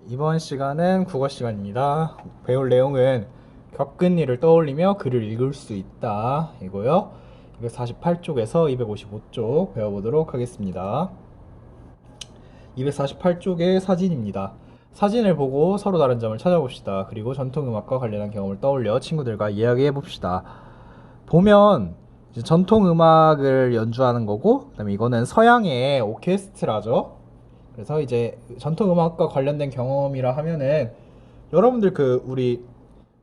이번 시간은 국어 시간입니다. 배울 내용은 겪은 일을 떠올리며 글을 읽을 수 있다 이고요. 248쪽에서 255쪽 배워보도록 하겠습니다. 248쪽의 사진입니다. 사진을 보고 서로 다른 점을 찾아봅시다. 그리고 전통음악과 관련한 경험을 떠올려 친구들과 이야기해봅시다. 보면 이제 전통음악을 연주하는 거고, 그다음에 이거는 서양의 오케스트라죠. 그래서 이제 전통음악과 관련된 경험이라 하면은 여러분들 우리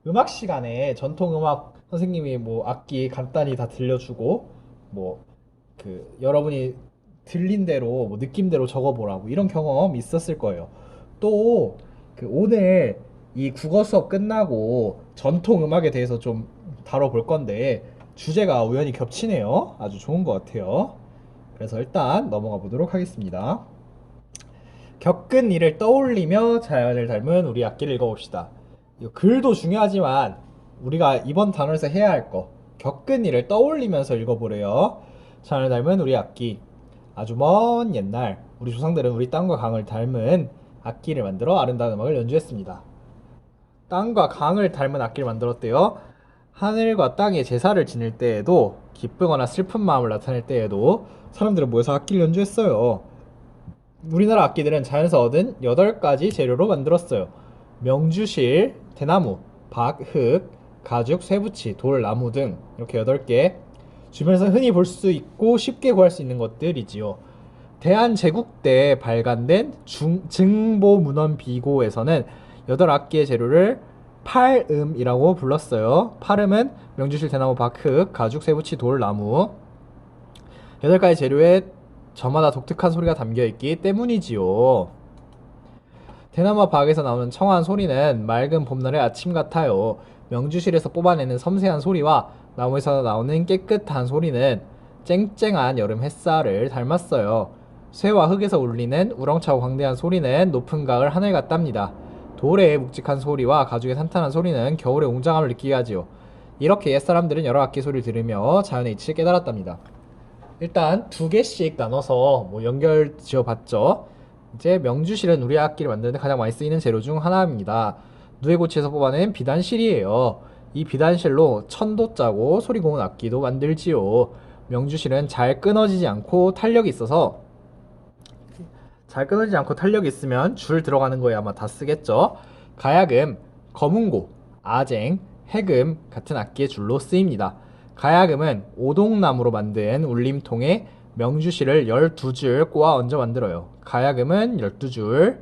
음악 시간에 전통음악 선생님이 뭐 악기 간단히 다 들려주고 뭐 여러분이 들린 대로 뭐 느낌대로 적어보라고 이런 경험 있었을 거예요. 또 오늘 이 국어 수업 끝나고 전통음악에 대해서 좀 다뤄볼 건데 주제가 우연히 겹치네요. 아주 좋은 것 같아요. 그래서 일단 넘어가 보도록 하겠습니다. 겪은 일을 떠올리며 자연을 닮은 우리 악기를 읽어봅시다. 이거 글도 중요하지만 우리가 이번 단원에서 해야 할 거, 겪은 일을 떠올리면서 읽어보래요. 자연을 닮은 우리 악기. 아주 먼 옛날 우리 조상들은 우리 땅과 강을 닮은 악기를 만들어 아름다운 음악을 연주했습니다. 땅과 강을 닮은 악기를 만들었대요. 하늘과 땅에 제사를 지낼 때에도, 기쁘거나 슬픈 마음을 나타낼 때에도 사람들은 모여서 악기를 연주했어요. 우리나라 악기들은 자연에서 얻은 8가지 재료로 만들었어요. 명주실, 대나무, 박, 흙, 가죽, 쇠붙이, 돌, 나무 등 이렇게 8개. 주변에서 흔히 볼 수 있고 쉽게 구할 수 있는 것들이지요. 대한제국 때 발간된 증보문헌비고에서는 8악기의 재료를 팔음이라고 불렀어요. 팔음은 명주실, 대나무, 박, 흙, 가죽, 쇠붙이, 돌, 나무 8가지 재료에 저마다 독특한 소리가 담겨있기 때문이지요. 대나무와 박에서 나오는 청아한 소리는 맑은 봄날의 아침 같아요. 명주실에서 뽑아내는 섬세한 소리와 나무에서 나오는 깨끗한 소리는 쨍쨍한 여름 햇살을 닮았어요. 쇠와 흙에서 울리는 우렁차고 광대한 소리는 높은 가을 하늘 같답니다. 돌의 묵직한 소리와 가죽의 탄탄한 소리는 겨울의 웅장함을 느끼게 하지요. 이렇게 옛사람들은 여러 악기 소리를 들으며 자연의 이치를 깨달았답니다. 일단 2개씩 나눠서 연결 지어 봤죠. 이제 명주실은 우리 악기를 만드는데 가장 많이 쓰이는 재료 중 하나입니다. 누에고치에서 뽑아낸 비단실이에요. 이 비단실로 천도 짜고 소리 고운 악기도 만들지요. 명주실은 잘 끊어지지 않고 탄력이 있으면 줄 들어가는 거에 아마 다 쓰겠죠. 가야금, 거문고, 아쟁, 해금 같은 악기의 줄로 쓰입니다. 가야금은 오동나무로 만든 울림통에 명주실을 12줄 꼬아 얹어 만들어요. 가야금은 12줄,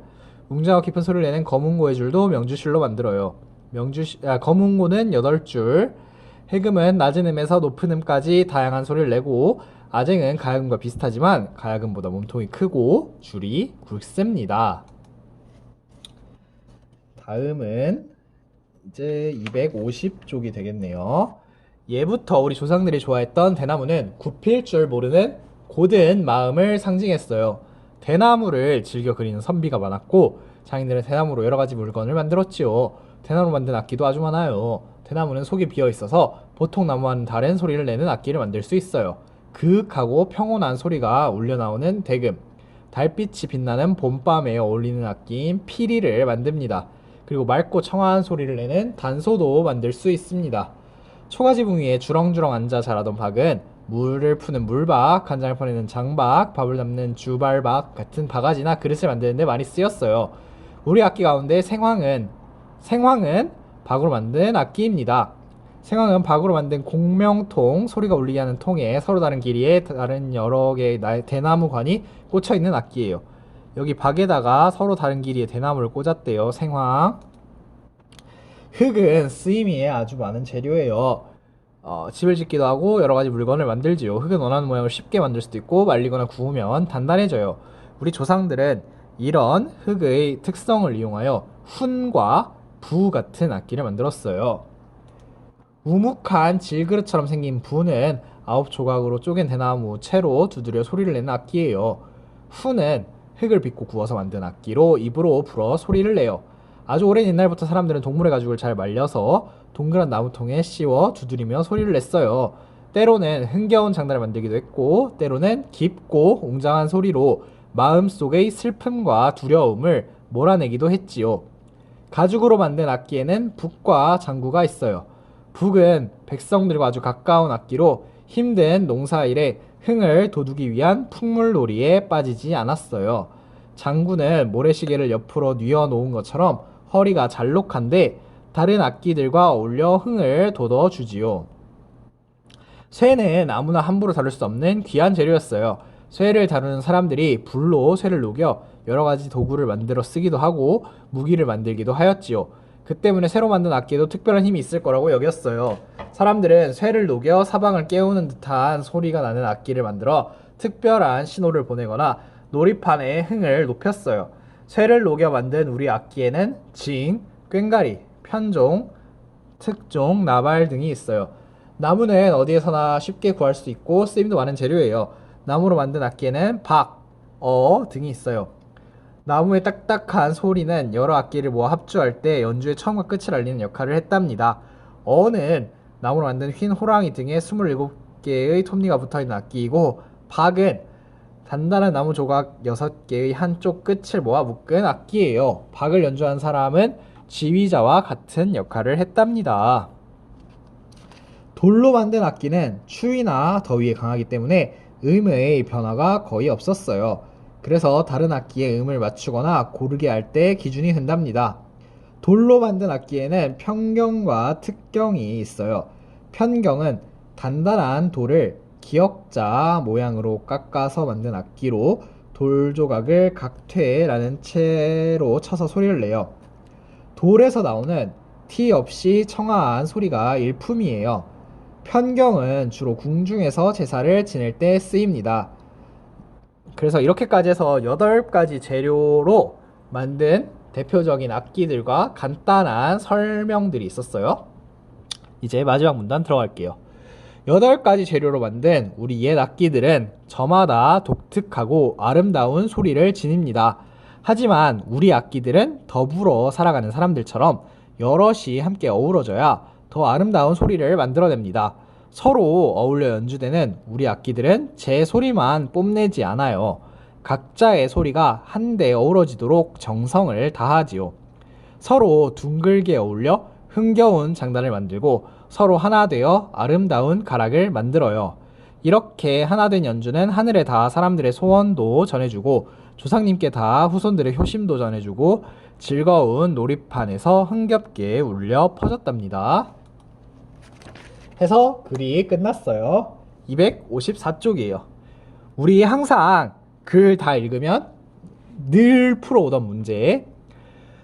웅장하고 깊은 소리를 내는 거문고의 줄도 명주실로 만들어요. 거문고는 8줄, 해금은 낮은 음에서 높은 음까지 다양한 소리를 내고, 아쟁은 가야금과 비슷하지만 가야금보다 몸통이 크고 줄이 굵습니다. 다음은 이제 250쪽이 되겠네요. 예부터 우리 조상들이 좋아했던 대나무는 굽힐 줄 모르는 고든 마음을 상징했어요. 대나무를 즐겨 그리는 선비가 많았고 장인들은 대나무로 여러 가지 물건을 만들었지요. 대나무로 만든 악기도 아주 많아요. 대나무는 속이 비어 있어서 보통 나무와는 다른 소리를 내는 악기를 만들 수 있어요. 그윽하고 평온한 소리가 울려 나오는 대금, 달빛이 빛나는 봄밤에 어울리는 악기인 피리를 만듭니다. 그리고 맑고 청아한 소리를 내는 단소도 만들 수 있습니다. 초가지붕 위에 주렁주렁 앉아 자라던 박은 물을 푸는 물박, 간장을 퍼내는 장박, 밥을 담는 주발박 같은 바가지나 그릇을 만드는데 많이 쓰였어요. 우리 악기 가운데 생황은 박으로 만든 악기입니다. 생황은 박으로 만든 공명통, 소리가 울리게 하는 통에 서로 다른 길이에 다른 여러 개의 대나무관이 꽂혀 있는 악기예요. 여기 박에다가 서로 다른 길이의 대나무를 꽂았대요. 생황. 흙은 쓰임이 아주 많은 재료예요. 집을 짓기도 하고 여러 가지 물건을 만들지요. 흙은 원하는 모양을 쉽게 만들 수도 있고 말리거나 구우면 단단해져요. 우리 조상들은 이런 흙의 특성을 이용하여 훈과 부 같은 악기를 만들었어요. 우묵한 질그릇처럼 생긴 부는 9조각으로 쪼갠 대나무 채로 두드려 소리를 내는 악기예요. 후는 흙을 빚고 구워서 만든 악기로 입으로 불어 소리를 내요. 아주 오랜 옛날부터 사람들은 동물의 가죽을 잘 말려서 동그란 나무통에 씌워 두드리며 소리를 냈어요. 때로는 흥겨운 장단을 만들기도 했고 때로는 깊고 웅장한 소리로 마음속의 슬픔과 두려움을 몰아내기도 했지요. 가죽으로 만든 악기에는 북과 장구가 있어요. 북은 백성들과 아주 가까운 악기로 힘든 농사일에 흥을 돋우기 위한 풍물놀이에 빠지지 않았어요. 장구는 모래시계를 옆으로 뉘어 놓은 것처럼 허리가 잘록한데 다른 악기들과 어울려 흥을 돋워주지요. 쇠는 아무나 함부로 다룰 수 없는 귀한 재료였어요. 쇠를 다루는 사람들이 불로 쇠를 녹여 여러 가지 도구를 만들어 쓰기도 하고 무기를 만들기도 하였지요. 그 때문에 새로 만든 악기에도 특별한 힘이 있을 거라고 여겼어요. 사람들은 쇠를 녹여 사방을 깨우는 듯한 소리가 나는 악기를 만들어 특별한 신호를 보내거나 놀이판의 흥을 높였어요. 쇠를 녹여 만든 우리 악기에는 징, 꽹과리, 편종, 특종, 나발 등이 있어요. 나무는 어디에서나 쉽게 구할 수 있고 쓰임도 많은 재료예요. 나무로 만든 악기에는 박, 등이 있어요. 나무의 딱딱한 소리는 여러 악기를 모아 합주할 때 연주의 처음과 끝을 알리는 역할을 했답니다. 어는 나무로 만든 흰 호랑이 등에 27개의 톱니가 붙어있는 악기이고, 박은 단단한 나무 조각 6개의 한쪽 끝을 모아 묶은 악기예요. 박을 연주한 사람은 지휘자와 같은 역할을 했답니다. 돌로 만든 악기는 추위나 더위에 강하기 때문에 음의 변화가 거의 없었어요. 그래서 다른 악기의 음을 맞추거나 고르게 할 때 기준이 된답니다. 돌로 만든 악기에는 편경과 특경이 있어요. 편경은 단단한 돌을 기역자 모양으로 깎아서 만든 악기로 돌 조각을 각퇴라는 채로 쳐서 소리를 내요. 돌에서 나오는 티 없이 청아한 소리가 일품이에요. 편경은 주로 궁중에서 제사를 지낼 때 쓰입니다. 그래서 이렇게까지 해서 8가지 재료로 만든 대표적인 악기들과 간단한 설명들이 있었어요. 이제 마지막 문단 들어갈게요. 8가지 재료로 만든 우리 옛 악기들은 저마다 독특하고 아름다운 소리를 지닙니다. 하지만 우리 악기들은 더불어 살아가는 사람들처럼 여럿이 함께 어우러져야 더 아름다운 소리를 만들어냅니다. 서로 어울려 연주되는 우리 악기들은 제 소리만 뽐내지 않아요. 각자의 소리가 한데 어우러지도록 정성을 다하지요. 서로 둥글게 어울려 흥겨운 장단을 만들고 서로 하나 되어 아름다운 가락을 만들어요. 이렇게 하나 된 연주는 하늘에 다 사람들의 소원도 전해주고 조상님께 다 후손들의 효심도 전해주고 즐거운 놀이판에서 흥겹게 울려 퍼졌답니다. 해서 글이 끝났어요. 254쪽이에요. 우리 항상 글 다 읽으면 늘 풀어오던 문제,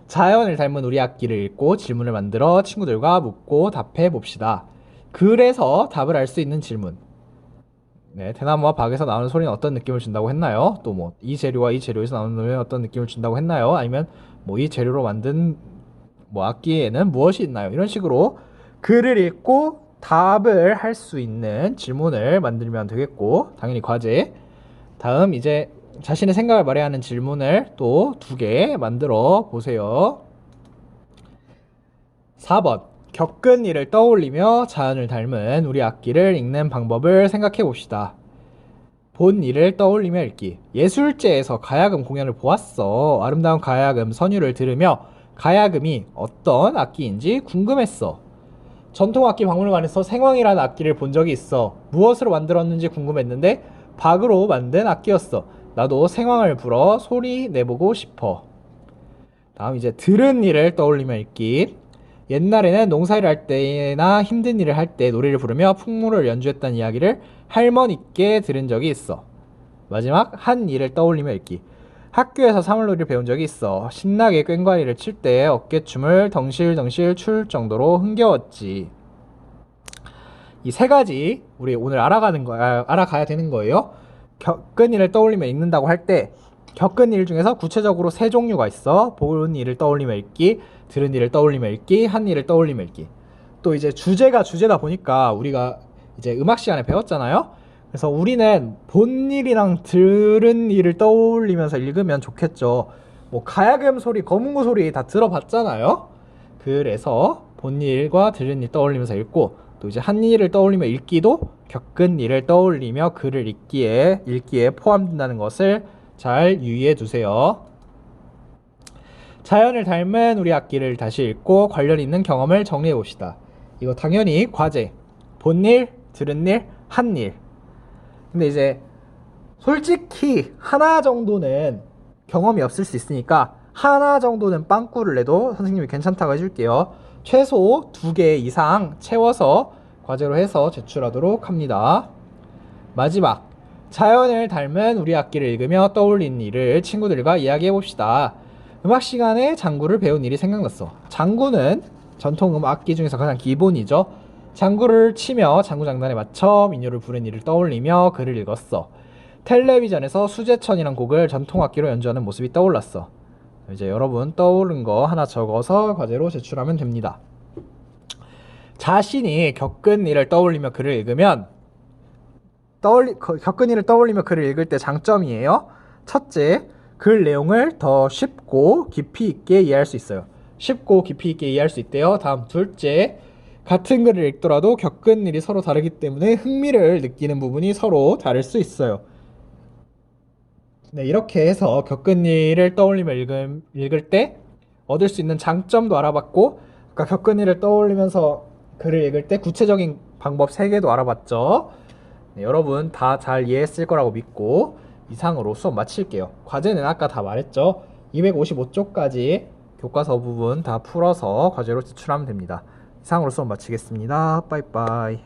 자연을 닮은 우리 악기를 읽고 질문을 만들어 친구들과 묻고 답해 봅시다. 글에서 답을 알 수 있는 질문. 네, 대나무와 박에서 나오는 소리는 어떤 느낌을 준다고 했나요? 또 뭐 이 재료와 이 재료에서 나오는 소리는 어떤 느낌을 준다고 했나요? 아니면 뭐 이 재료로 만든 뭐 악기에는 무엇이 있나요? 이런 식으로 글을 읽고 답을 할 수 있는 질문을 만들면 되겠고, 당연히 과제. 다음 이제 자신의 생각을 말해야 하는 질문을 또 2개 만들어 보세요. 4번. 겪은 일을 떠올리며 자연을 닮은 우리 악기를 읽는 방법을 생각해 봅시다. 본 일을 떠올리며 읽기. 예술제에서 가야금 공연을 보았어. 아름다운 가야금 선율을 들으며 가야금이 어떤 악기인지 궁금했어. 전통악기 박물관에서 생황이라는 악기를 본 적이 있어. 무엇으로 만들었는지 궁금했는데 박으로 만든 악기였어. 나도 생황을 불어 소리 내보고 싶어. 다음 이제 들은 일을 떠올리며 읽기. 옛날에는 농사일 할 때나 힘든 일을 할 때 노래를 부르며 풍물을 연주했다는 이야기를 할머니께 들은 적이 있어. 마지막 한 일을 떠올리며 읽기. 학교에서 사물놀이를 배운 적이 있어. 신나게 꽹과리를 칠 때 어깨춤을 덩실덩실 출 정도로 흥겨웠지. 이 3가지 우리 오늘 알아가야 되는 거예요. 겪은 일을 떠올리며 읽는다고 할 때 겪은 일 중에서 구체적으로 3종류가 있어. 본 일을 떠올리며 읽기, 들은 일을 떠올리며 읽기, 한 일을 떠올리며 읽기. 또 이제 주제가 주제다 보니까 우리가 이제 음악 시간에 배웠잖아요. 그래서 우리는 본 일이랑 들은 일을 떠올리면서 읽으면 좋겠죠. 뭐 가야금 소리, 거문고 소리 다 들어봤잖아요. 그래서 본 일과 들은 일 떠올리면서 읽고, 또 이제 한 일을 떠올리며 읽기도 겪은 일을 떠올리며 글을 읽기에 포함된다는 것을 잘 유의해 두세요. 자연을 닮은 우리 악기를 다시 읽고 관련 있는 경험을 정리해 봅시다. 이거 당연히 과제, 본 일, 들은 일, 한 일. 근데 이제 솔직히 하나 정도는 경험이 없을 수 있으니까 하나 정도는 빵꾸를 내도 선생님이 괜찮다고 해줄게요. 최소 2개 이상 채워서 과제로 해서 제출하도록 합니다. 마지막, 자연을 닮은 우리 악기를 읽으며 떠올린 일을 친구들과 이야기해 봅시다. 음악 시간에 장구를 배운 일이 생각났어. 장구는 전통 음악 악기 중에서 가장 기본이죠. 장구를 치며 장구 장단에 맞춰 민요를 부른 일을 떠올리며 글을 읽었어. 텔레비전에서 수제천이란 곡을 전통 악기로 연주하는 모습이 떠올랐어. 이제 여러분 떠오른 거 하나 적어서 과제로 제출하면 됩니다. 자신이 겪은 일을 떠올리며 글을 읽으면 겪은 일을 떠올리며 글을 읽을 때 장점이에요. 첫째, 글 내용을 더 쉽고 깊이 있게 이해할 수 있어요. 쉽고 깊이 있게 이해할 수 있대요. 다음 둘째, 같은 글을 읽더라도 겪은 일이 서로 다르기 때문에 흥미를 느끼는 부분이 서로 다를 수 있어요. 네, 이렇게 해서 겪은 일을 떠올리며 읽을 때 얻을 수 있는 장점도 알아봤고, 아까 겪은 일을 떠올리면서 글을 읽을 때 구체적인 방법 3개도 알아봤죠. 네, 여러분 다 잘 이해했을 거라고 믿고 이상으로 수업 마칠게요. 과제는 아까 다 말했죠. 255쪽까지 교과서 부분 다 풀어서 과제로 제출하면 됩니다. 이상으로 수업 마치겠습니다. 빠이빠이.